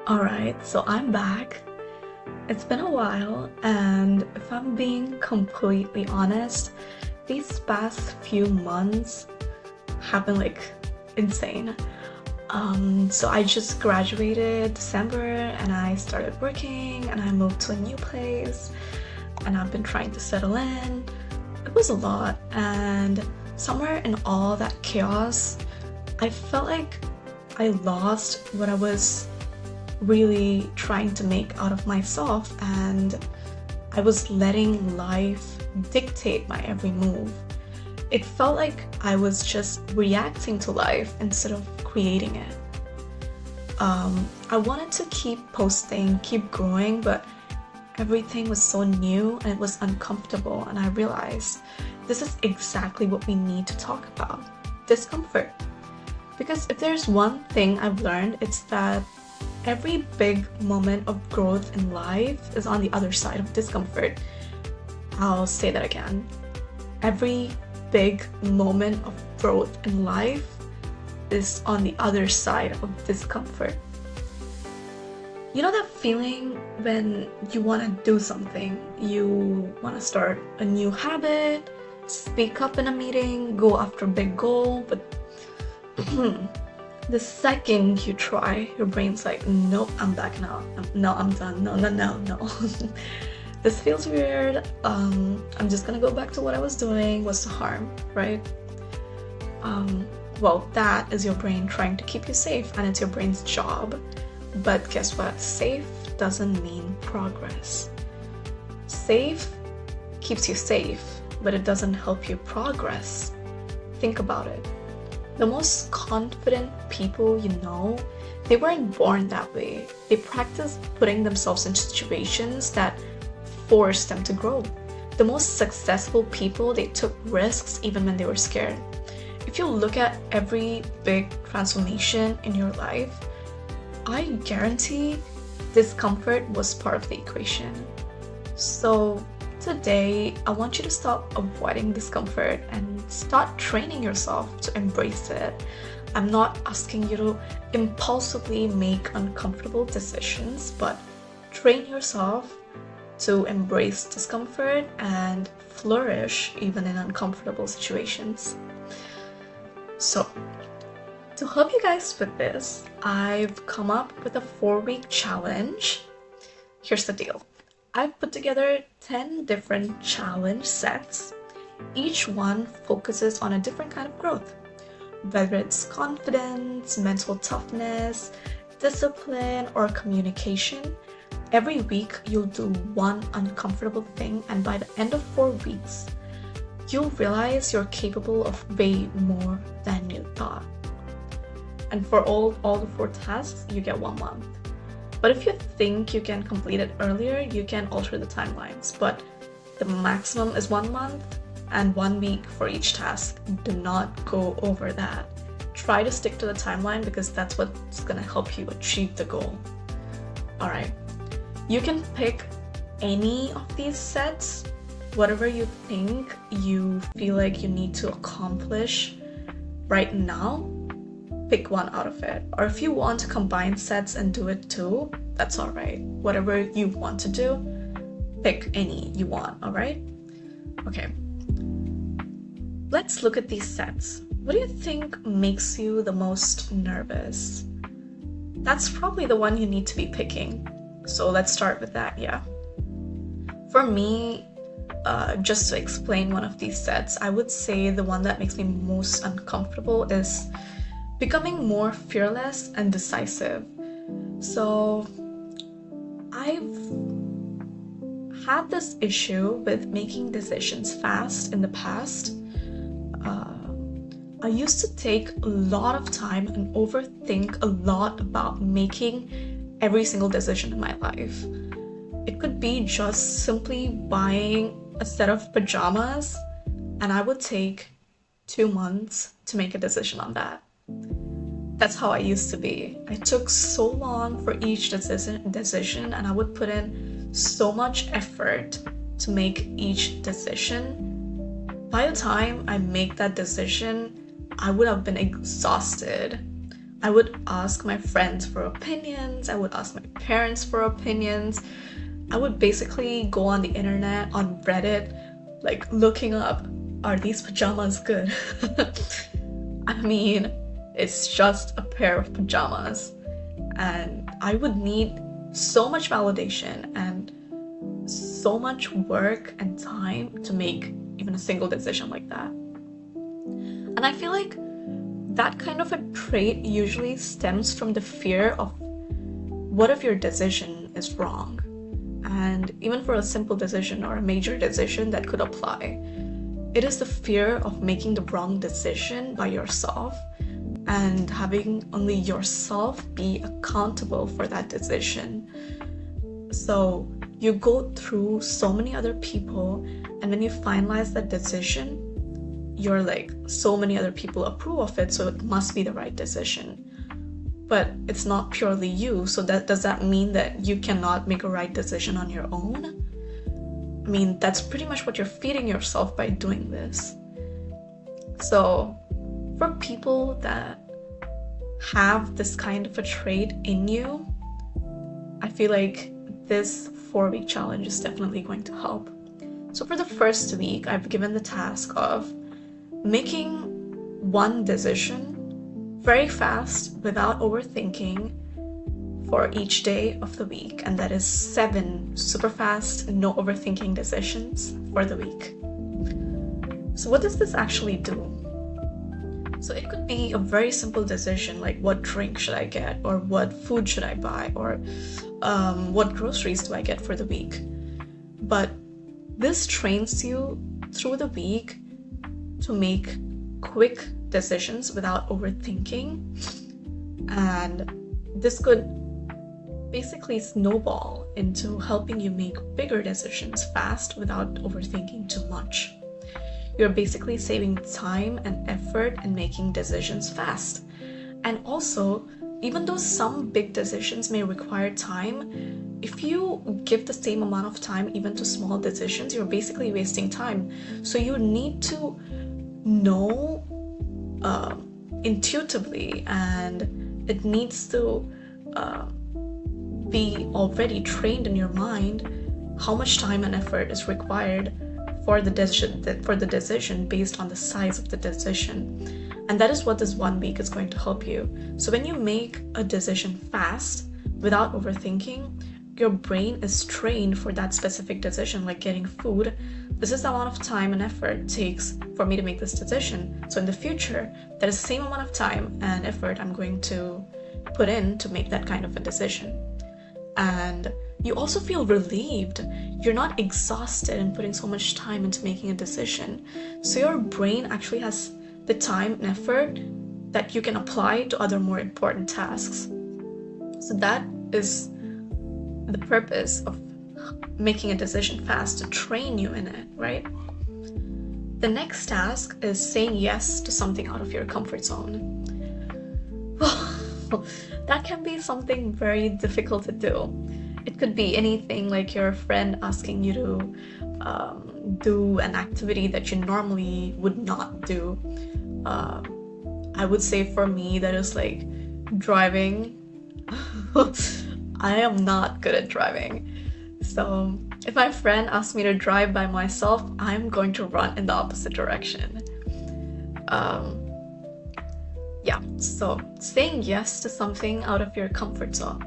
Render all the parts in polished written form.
Alright, so I'm back. It's been a while, and if I'm being completely honest, these past few months have been like insane. So I just graduated December and I started working and I moved to a new place and I've been trying to settle in. It was a lot, and somewhere in all that chaos, I felt like I lost what I was really trying to make out of myself, and I was letting life dictate my every move. It felt like I was just reacting to life instead of creating it. I wanted to keep posting, keep growing, but everything was so new and it was uncomfortable, and I realized this is exactly what we need to talk about: discomfort. Because if there's one thing I've learned, it's that every big moment of growth in life is on the other side of discomfort. I'll say that again. Every big moment of growth in life is on the other side of discomfort. You know that feeling when you want to do something, you want to start a new habit, speak up in a meeting, go after a big goal, but the second you try, your brain's like, nope, I'm back now. No, I'm done. No. This feels weird. I'm just gonna go back to what I was doing. What's the harm, right? Well, that is your brain trying to keep you safe, and it's your brain's job. But guess what? Safe doesn't mean progress. Safe keeps you safe, but it doesn't help you progress. Think about it. The most confident people you know, they weren't born that way. They practiced putting themselves in situations that forced them to grow. The most successful people, they took risks even when they were scared. If you look at every big transformation in your life, I guarantee discomfort was part of the equation. So today, I want you to stop avoiding discomfort and start training yourself to embrace it. I'm not asking you to impulsively make uncomfortable decisions, but train yourself to embrace discomfort and flourish even in uncomfortable situations. So, to help you guys with this, I've come up with a 4-week challenge. Here's the deal. I've put together 10 different challenge sets. Each one focuses on a different kind of growth, whether it's confidence, mental toughness, discipline, or communication. Every week, you'll do one uncomfortable thing, and by the end of 4 weeks, you'll realize you're capable of way more than you thought. And for all the 4 tasks, you get 1 month. But if you think you can complete it earlier, you can alter the timelines. But the maximum is 1 month and 1 week for each task. Do not go over that. Try to stick to the timeline because that's what's going to help you achieve the goal. Alright, you can pick any of these sets, whatever you think you feel like you need to accomplish right now. Pick one out of it. Or if you want to combine sets and do it too, that's alright. Whatever you want to do, pick any you want, alright? Okay. Let's look at these sets. What do you think makes you the most nervous? That's probably the one you need to be picking. So let's start with that, yeah. For me, just to explain one of these sets, I would say the one that makes me most uncomfortable is becoming more fearless and decisive. So I've had this issue with making decisions fast in the past. I used to take a lot of time and overthink a lot about making every single decision in my life. It could be just simply buying a set of pajamas, and I would take 2 months to make a decision on that. That's how I used to be. I took so long for each decision, and I would put in so much effort to make each decision. By the time I make that decision, I would have been exhausted. I would ask my friends for opinions. I would ask my parents for opinions. I would basically go on the internet, on Reddit, like looking up, are these pajamas good? I mean, it's just a pair of pajamas. And I would need so much validation and so much work and time to make even a single decision like that. And I feel like that kind of a trait usually stems from the fear of what if your decision is wrong? And even for a simple decision or a major decision that could apply, it is the fear of making the wrong decision by yourself and having only yourself be accountable for that decision. So you go through so many other people, and when you finalize that decision, you're like, so many other people approve of it, so it must be the right decision. But it's not purely you, so does that mean that you cannot make a right decision on your own? I mean, that's pretty much what you're feeding yourself by doing this. So for people that have this kind of a trait in you, I feel like this 4-week challenge is definitely going to help. So for the first week, I've given the task of making one decision very fast without overthinking for each day of the week, and that is 7 super fast, no overthinking decisions for the week. So what does this actually do? So it could be a very simple decision like what drink should I get, or what food should I buy, or what groceries do I get for the week. But this trains you through the week to make quick decisions without overthinking, and this could basically snowball into helping you make bigger decisions fast without overthinking too much. You're basically saving time and effort in making decisions fast. And also, even though some big decisions may require time, if you give the same amount of time even to small decisions, you're basically wasting time. So you need to know intuitively, and it needs to be already trained in your mind how much time and effort is required for the decision based on the size of the decision. And that is what this 1 week is going to help you. So when you make a decision fast without overthinking, your brain is trained for that specific decision, like getting food. This is the amount of time and effort it takes for me to make this decision. So in the future, that is the same amount of time and effort I'm going to put in to make that kind of a decision. And you also feel relieved. You're not exhausted in putting so much time into making a decision. So your brain actually has the time and effort that you can apply to other more important tasks. So that is the purpose of making a decision fast, to train you in it, right? The next task is saying yes to something out of your comfort zone. Well, that can be something very difficult to do. It could be anything, like your friend asking you to do an activity that you normally would not do. I would say for me, that is like driving. I am not good at driving. So if my friend asks me to drive by myself, I'm going to run in the opposite direction. So saying yes to something out of your comfort zone.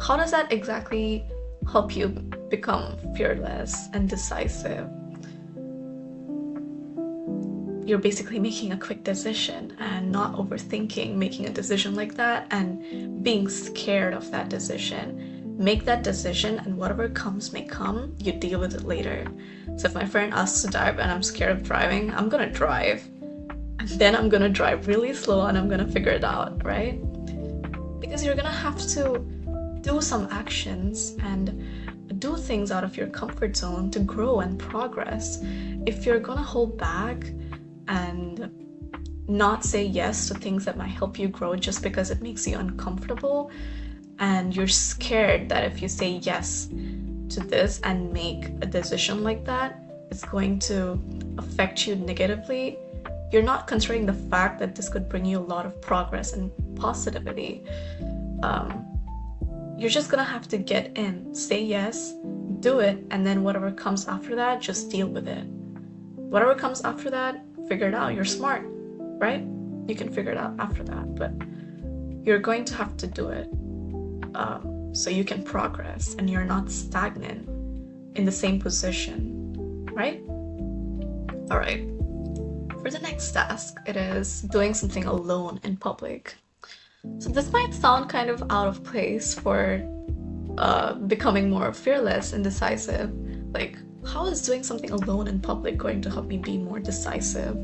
How does that exactly help you become fearless and decisive? You're basically making a quick decision and not overthinking making a decision like that and being scared of that decision. Make that decision, and whatever comes may come, you deal with it later. So if my friend asks to drive and I'm scared of driving, I'm gonna drive. And then I'm gonna drive really slow and I'm gonna figure it out, right? Because you're gonna have to do some actions and do things out of your comfort zone to grow and progress. If you're gonna hold back and not say yes to things that might help you grow just because it makes you uncomfortable, and you're scared that if you say yes to this and make a decision like that, it's going to affect you negatively, you're not considering the fact that this could bring you a lot of progress and positivity. You're just gonna have to get in, say yes, do it, and then whatever comes after that, just deal with it. Whatever comes after that, figure it out. You're smart, right? You can figure it out after that, but you're going to have to do it so you can progress and you're not stagnant in the same position, right? All right. For the next task, it is doing something alone in public. So this might sound kind of out of place for becoming more fearless and decisive. Like, how is doing something alone in public going to help me be more decisive?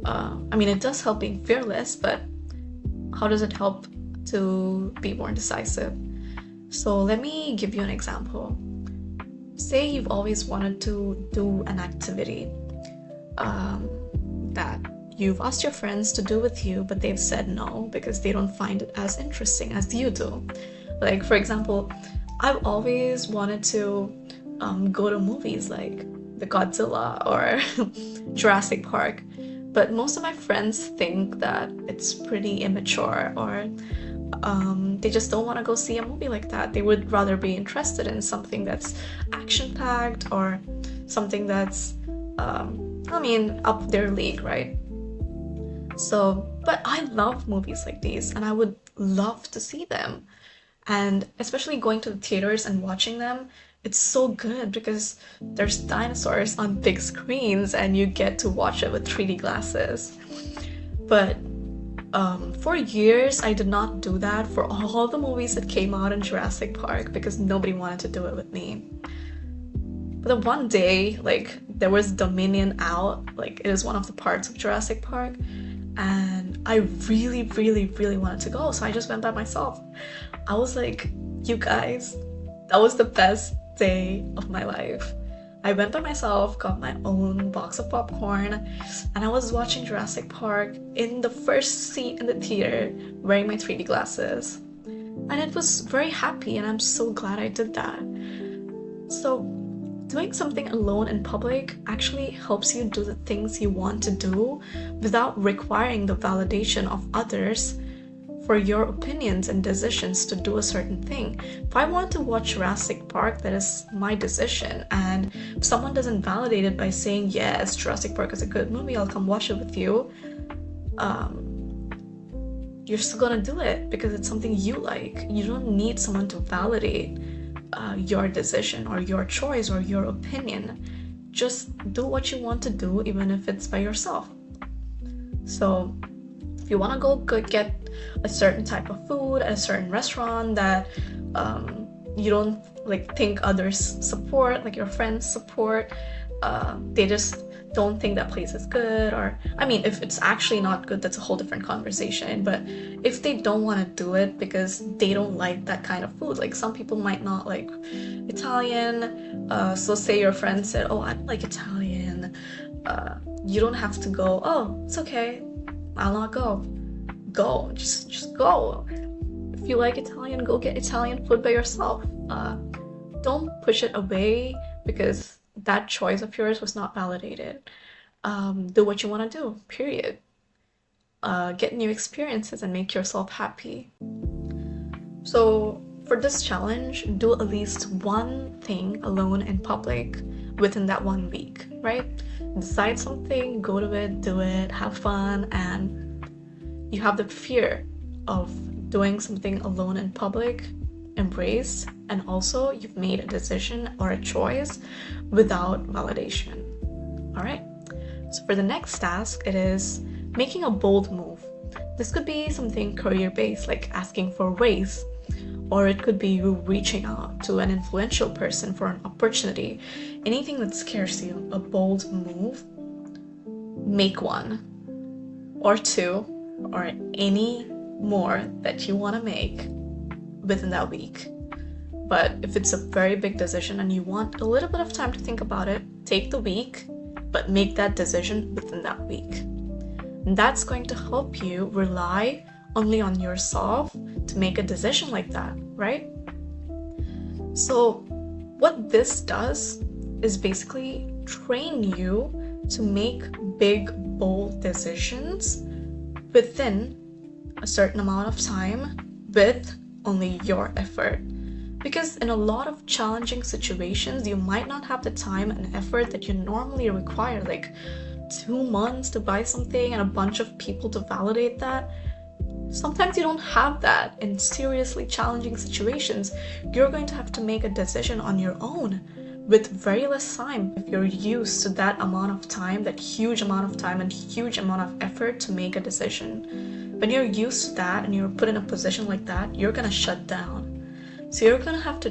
I mean, it does help being fearless, but how does it help to be more decisive? So let me give you an example. Say you've always wanted to do an activity that you've asked your friends to do with you, but they've said no because they don't find it as interesting as you do. Like, for example, I've always wanted to go to movies like the Godzilla or Jurassic Park, but most of my friends think that it's pretty immature, or they just don't want to go see a movie like that. They would rather be interested in something that's action-packed or something that's up their league, right? So, but I love movies like these and I would love to see them. And especially going to the theaters and watching them, it's so good because there's dinosaurs on big screens and you get to watch it with 3D glasses. But for years, I did not do that for all the movies that came out in Jurassic Park because nobody wanted to do it with me. But then one day, like, there was Dominion out, like, it is one of the parts of Jurassic Park, and I really, really, really wanted to go, so I just went by myself. I was like, you guys, that was the best day of my life. I went by myself, got my own box of popcorn, and I was watching Jurassic Park in the first seat in the theater, wearing my 3D glasses. And it was very happy, and I'm so glad I did that. So, doing something alone in public actually helps you do the things you want to do without requiring the validation of others for your opinions and decisions to do a certain thing. If I want to watch Jurassic Park, that is my decision, and if someone doesn't validate it by saying, yes, Jurassic Park is a good movie, I'll come watch it with you, you're still gonna do it because it's something you like. You don't need someone to validate your decision or your choice or your opinion. Just do what you want to do, even if it's by yourself. So if you want to go get a certain type of food at a certain restaurant that you don't think others support, like your friends support, they just don't think that place is good, or if it's actually not good, that's a whole different conversation. But if they don't want to do it because they don't like that kind of food, like some people might not like Italian, so say your friend said, oh, I don't like Italian, you don't have to go, oh, it's okay, I'll not go. Just go. If you like Italian, go get Italian food by yourself. Don't push it away because that choice of yours was not validated. Do what you want to do, period. Get new experiences and make yourself happy. So for this challenge, do at least one thing alone in public within that 1 week, right? Decide something, go to it, do it, have fun, and you have the fear of doing something alone in public embraced, and also you've made a decision or a choice without validation. All right, so for the next task, it is making a bold move. This could be something career-based, like asking for a raise, or it could be you reaching out to an influential person for an opportunity. Anything that scares you, a bold move, make one or two or any more that you want to make within that week. But if it's a very big decision and you want a little bit of time to think about it, take the week, but make that decision within that week. And that's going to help you rely only on yourself to make a decision like that, right? So what this does is basically train you to make big, bold decisions within a certain amount of time with only your effort. Because in a lot of challenging situations, you might not have the time and effort that you normally require, like 2 months to buy something and a bunch of people to validate that. Sometimes you don't have that. In seriously challenging situations, you're going to have to make a decision on your own with very less time. If you're used to that amount of time, that huge amount of time and huge amount of effort to make a decision, when you're used to that and you're put in a position like that, you're gonna shut down. So you're gonna have to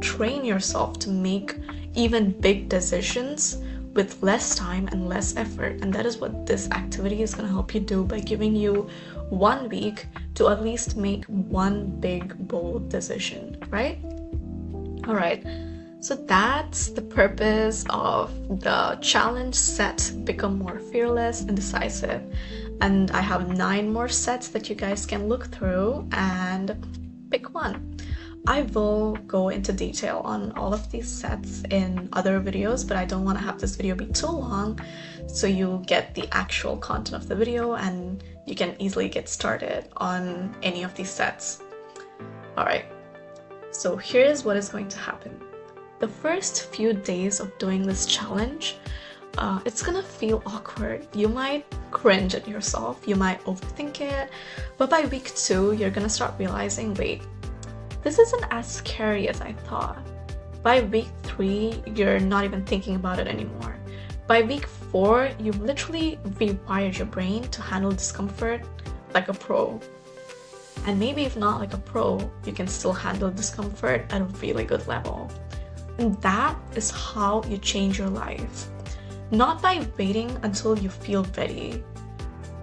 train yourself to make even big decisions with less time and less effort. And that is what this activity is gonna help you do, by giving you 1 week to at least make one big, bold decision, right? All right, so that's the purpose of the challenge set, Become More Fearless and Decisive. And I have 9 more sets that you guys can look through and pick one. I will go into detail on all of these sets in other videos, but I don't want to have this video be too long, so you get the actual content of the video and you can easily get started on any of these sets. Alright, so here's what is going to happen. The first few days of doing this challenge, it's gonna feel awkward. You might cringe at yourself, you might overthink it, but by week 2, you're gonna start realizing, wait, this isn't as scary as I thought. By week 3, you're not even thinking about it anymore. By week 4, you've literally rewired your brain to handle discomfort like a pro. And maybe if not like a pro, you can still handle discomfort at a really good level. And that is how you change your life. Not by waiting until you feel ready,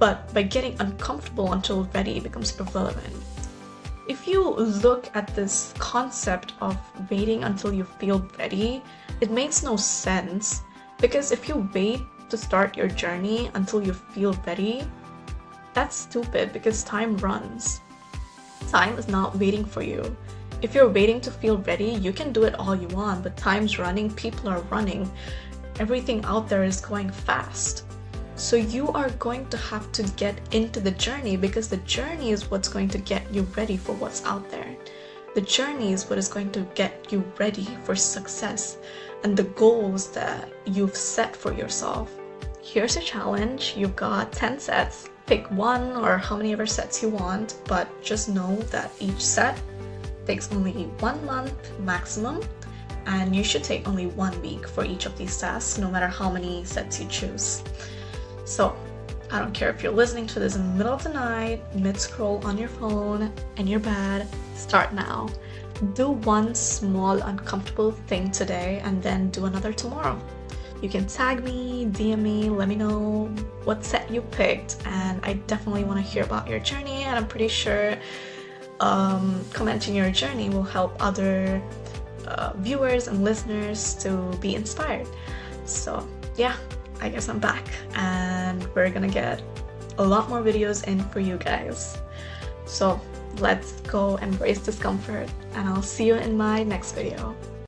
but by getting uncomfortable until ready becomes irrelevant. If you look at this concept of waiting until you feel ready, it makes no sense, because if you wait to start your journey until you feel ready, that's stupid, because time runs. Time is not waiting for you. If you're waiting to feel ready, you can do it all you want, but time's running, people are running, everything out there is going fast. So you are going to have to get into the journey, because the journey is what's going to get you ready for what's out there. The journey is what is going to get you ready for success and the goals that you've set for yourself. Here's a challenge. You've got 10 sets. Pick one or how many ever sets you want, but just know that each set takes only 1 month maximum, and you should take only 1 week for each of these tasks, no matter how many sets you choose. So, I don't care if you're listening to this in the middle of the night, mid-scroll on your phone, in your bed, start now. Do one small uncomfortable thing today and then do another tomorrow. You can tag me, DM me, let me know what set you picked, and I definitely want to hear about your journey, and I'm pretty sure commenting your journey will help other viewers and listeners to be inspired. So yeah, I guess I'm back, and we're gonna get a lot more videos in for you guys. So let's go embrace discomfort, and I'll see you in my next video.